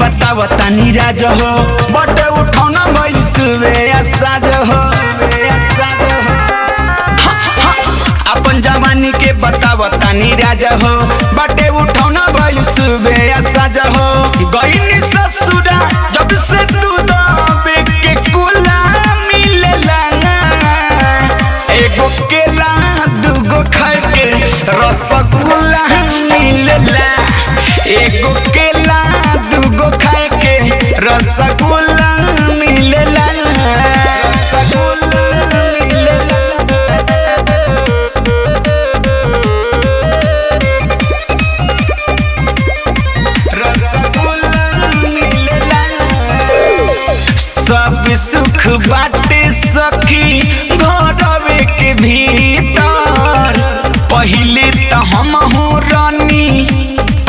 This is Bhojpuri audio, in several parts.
बताव तानी राज हो बटे उठौना भइल सुबे साज हो अपन जवानी के बताव तानी राज हो बटे उठौना भइल सुबे साज हो गईनी ससुरा जब से तू दबे के कुला मिलेला एगो केला दूगो खाए के रसगुल्ला मिलेला एगो केला दूगो खाए के रसगुल्ला मिलेला सब सुख बाटे सखी घरवे के भीतर पहिले त हमहू रानी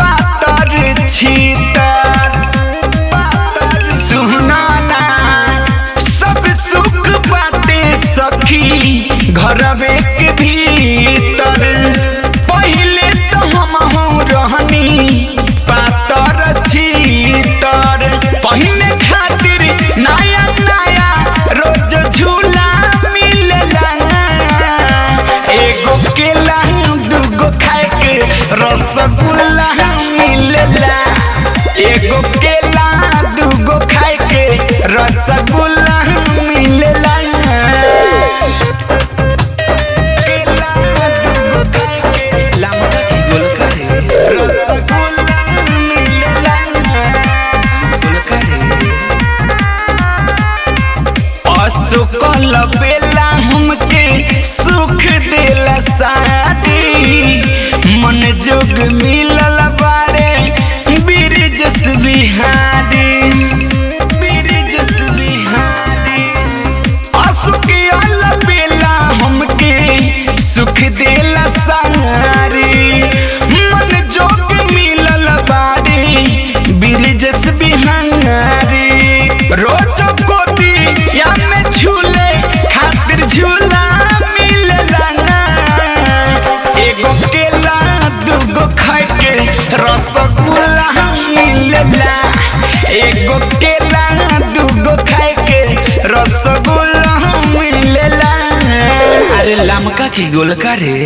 पातर छीतर सुना ना सब सुख बाटे सखी घरवे के भीतर पहिले त हमहू रानी पातर छीतर पहिले खातिर नया नया रोज झूला मिलेला एगो केला दूगो खाए के रसगुल्ला मिलेला एगो केला दूगो खाए के रसगुल्ला मिलेला केला दूगो खाए के लमका की गोलका रे रसगुल्ला मिलेला गोलका रे असुकल बेला हमके सुख देला शादी मन जोग मिलल बारे बिरजस बिहारी असुकल बेला हमके सुख देला शादी मन जोग मिलल बारे बिरजस बिहारी रोज कोती या में झूले खातिर झूला मिलेला एगो केला दूगो खाए के रसगुल्ला मिलेला एगो केला दूगो खाए के रसगुल्ला मिलेला अरे लमका की गोलका रे।